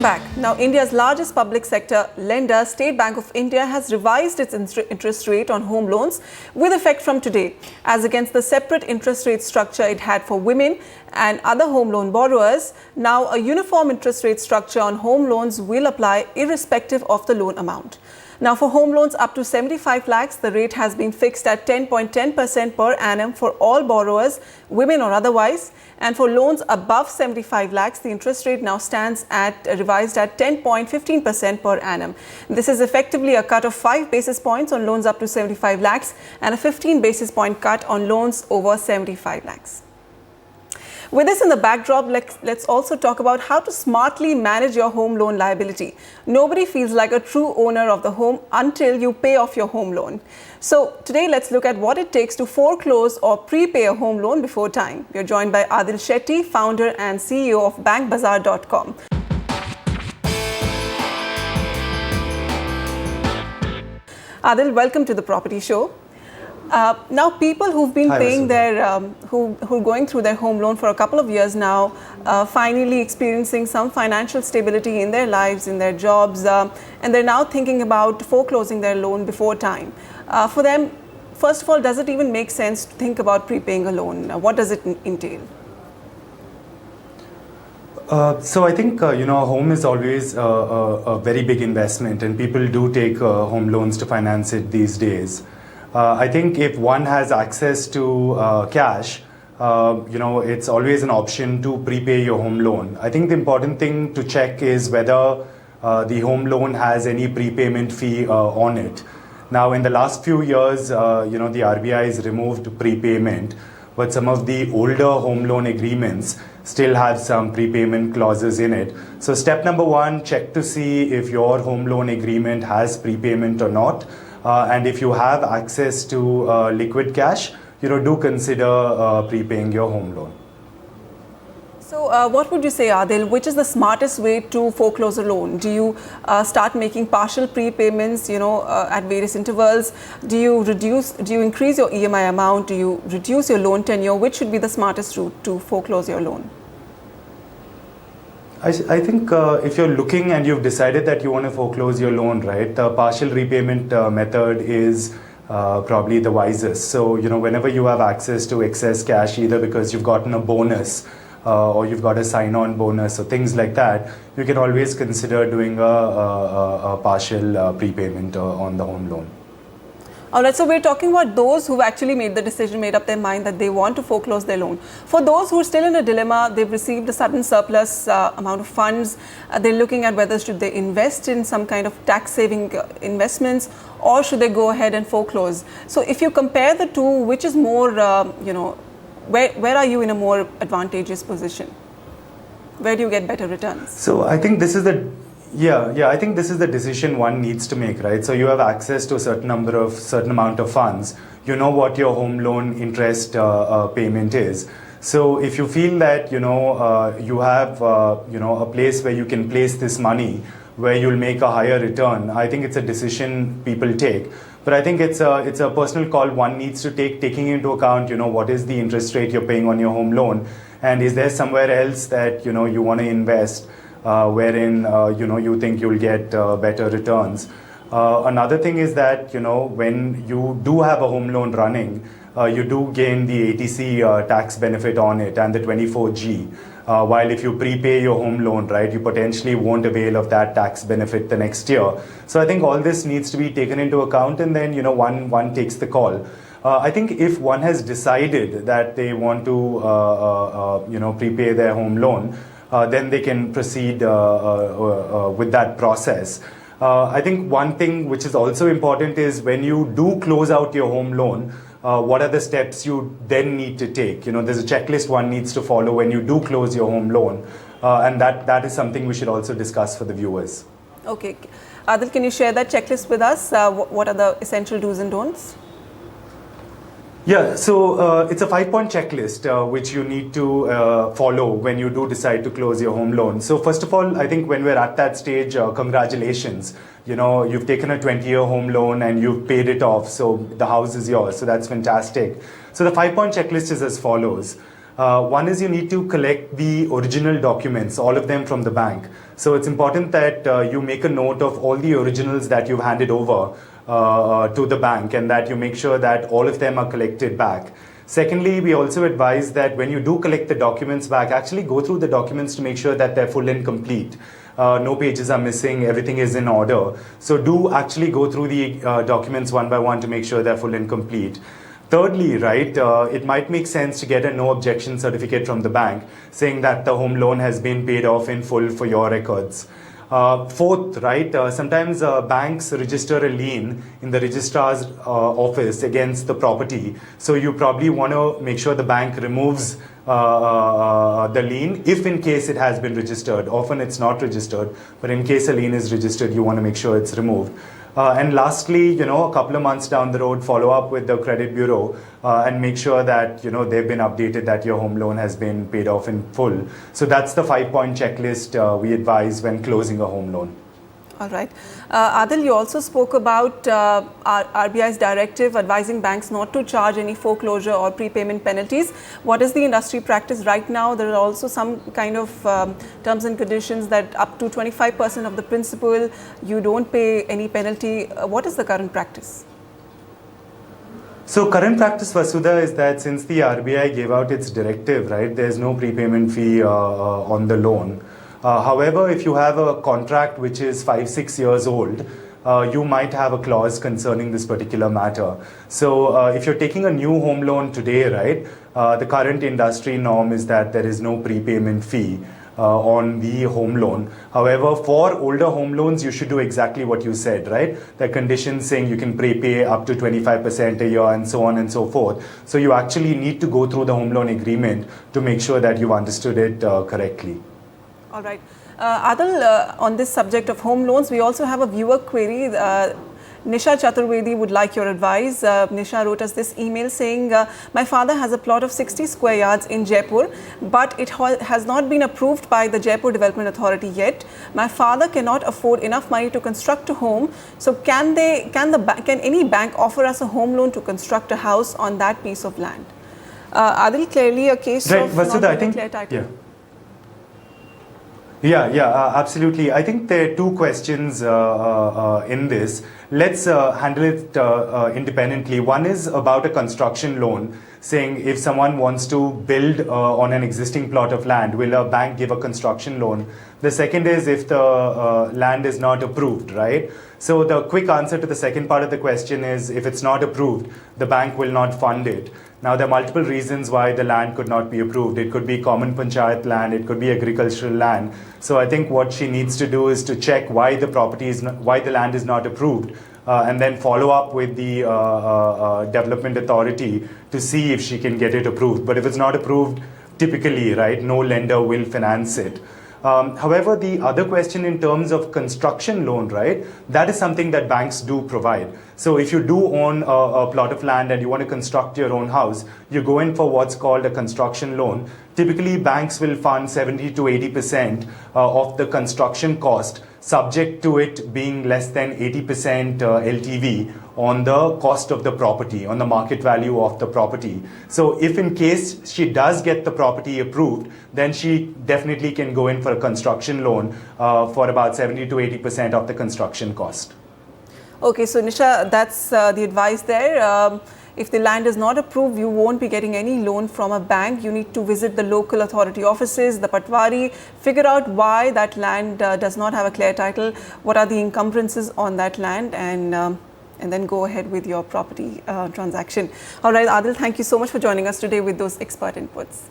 Back. Now, India's largest public sector lender, State Bank of India, has revised its interest rate on home loans with effect from today, as against the separate interest rate structure it had for women and other home loan borrowers. Now, a uniform interest rate structure on home loans will apply irrespective of the loan amount. Now, for home loans up to 75 lakhs, the rate has been fixed at 10.10% per annum for all borrowers, women or otherwise. And for loans above 75 lakhs, the interest rate now stands at revised at 10.15% per annum. This is effectively a cut of 5 basis points on loans up to 75 lakhs and a 15 basis point cut on loans over 75 lakhs. With this in the backdrop, let's also talk about how to smartly manage your home loan liability. Nobody feels like a true owner of the home until you pay off your home loan. So today, let's look at what it takes to foreclose or prepay a home loan before time. We are joined by Adil Shetty, founder and CEO of bankbazaar.com. Adil, welcome to the Property Show. Now, people who've been paying who are going through their home loan for a couple of years now, finally experiencing some financial stability in their lives, in their jobs, and they're now thinking about foreclosing their loan before time. For them, first of all, does it even make sense to think about prepaying a loan? What does it entail? So I think, a home is always a very big investment, and people do take home loans to finance it these days. I think if one has access to cash, it's always an option to prepay your home loan. I think the important thing to check is whether the home loan has any prepayment fee on it. Now, in the last few years, the RBI has removed prepayment, but some of the older home loan agreements still have some prepayment clauses in it. So step number one, check to see if your home loan agreement has prepayment or not. And if you have access to liquid cash, do consider prepaying your home loan. So what would you say, Adil? Which is the smartest way to foreclose a loan? Do you start making partial prepayments, at various intervals? Do you increase your EMI amount? Do you reduce your loan tenure? Which should be the smartest route to foreclose your loan? I think if you're looking and you've decided that you want to foreclose your loan, right, the partial repayment method is probably the wisest. So, whenever you have access to excess cash, either because you've gotten a bonus or you've got a sign-on bonus or things like that, you can always consider doing a partial prepayment on the home loan. All right, so we're talking about those who've actually made up their mind that they want to foreclose their loan. For those who are still in a dilemma, they've received a sudden surplus amount of funds, they're looking at whether should they invest in some kind of tax-saving investments or should they go ahead and foreclose. So if you compare the two, which is more, where are you in a more advantageous position? Where do you get better returns? So I think this is I think this is the decision one needs to make, right? So you have access to a certain amount of funds. You know what your home loan interest payment is. So if you feel that you have a place where you can place this money, where you'll make a higher return, I think it's a decision people take. But I think it's a personal call one needs to take, taking into account what is the interest rate you're paying on your home loan, and is there somewhere else that you want to invest, wherein you think you'll get better returns. Another thing is that when you do have a home loan running, you do gain the ATC tax benefit on it and the 24G. While if you prepay your home loan, right, you potentially won't avail of that tax benefit the next year. So I think all this needs to be taken into account, and then one takes the call. I think if one has decided that they want to prepay their home loan, then they can proceed with that process. I think one thing which is also important is when you do close out your home loan, what are the steps you then need to take? There's a checklist one needs to follow when you do close your home loan, and that is something we should also discuss for the viewers. Okay. Adil, can you share that checklist with us? What are the essential do's and don'ts? Yeah, so it's a 5-point checklist which you need to follow when you do decide to close your home loan. So first of all, I think when we're at that stage, congratulations. You've taken a 20-year home loan and you've paid it off, so the house is yours. So that's fantastic. So the 5-point checklist is as follows. One is you need to collect the original documents, all of them from the bank. So it's important that you make a note of all the originals that you've handed over to the bank, and that you make sure that all of them are collected back. Secondly, we also advise that when you do collect the documents back, actually go through the documents to make sure that they're full and complete. No pages are missing, everything is in order. So do actually go through the documents one by one to make sure they're full and complete. Thirdly, right, it might make sense to get a no objection certificate from the bank saying that the home loan has been paid off in full for your records. Fourth, right, sometimes banks register a lien in the registrar's office against the property. So you probably want to make sure the bank removes the lien if in case it has been registered. Often it's not registered, but in case a lien is registered, you want to make sure it's removed. And lastly, a couple of months down the road, follow up with the credit bureau and make sure that they've been updated that your home loan has been paid off in full. So that's the 5-point checklist we advise when closing a home loan. All right. Adil, you also spoke about RBI's directive advising banks not to charge any foreclosure or prepayment penalties. What is the industry practice right now? There are also some kind of terms and conditions that up to 25% of the principal, you don't pay any penalty. What is the current practice? So current practice, Vasudha, is that since the RBI gave out its directive, right, there's no prepayment fee on the loan. However, if you have a contract which is 5-6 years old, you might have a clause concerning this particular matter. So if you're taking a new home loan today, right, the current industry norm is that there is no prepayment fee on the home loan. However, for older home loans, you should do exactly what you said, right? The conditions saying you can prepay up to 25% a year and so on and so forth. So you actually need to go through the home loan agreement to make sure that you've understood it correctly. All right. Adil, on this subject of home loans, we also have a viewer query. Nisha Chaturvedi would like your advice. Nisha wrote us this email saying, my father has a plot of 60 square yards in Jaipur, but it has not been approved by the Jaipur Development Authority yet. My father cannot afford enough money to construct a home. So can any bank offer us a home loan to construct a house on that piece of land? Adil, clearly a case right, of Vasudha, not I think, clear title. Yeah, absolutely. I think there are two questions in this. Let's handle it independently. One is about a construction loan, saying if someone wants to build on an existing plot of land, will a bank give a construction loan? The second is if the land is not approved, right? So the quick answer to the second part of the question is if it's not approved, the bank will not fund it. Now, there are multiple reasons why the land could not be approved. It could be common panchayat land, it could be agricultural land. So I think what she needs to do is to check why the land is not approved, and then follow up with the development authority to see if she can get it approved. But if it's not approved, typically, right, no lender will finance it. However, the other question in terms of construction loan, right, that is something that banks do provide. So if you do own a plot of land and you want to construct your own house, you go in for what's called a construction loan. Typically, banks will fund 70 to 80% of the construction cost, subject to it being less than 80% LTV on the cost of the property, on the market value of the property. So if in case she does get the property approved, then she definitely can go in for a construction loan for about 70 to 80% of the construction cost. Okay, so Nisha, that's the advice there. If the land is not approved, you won't be getting any loan from a bank. You need to visit the local authority offices, the Patwari, figure out why that land does not have a clear title, what are the encumbrances on that land, and then go ahead with your property transaction. All right, Adil, thank you so much for joining us today with those expert inputs.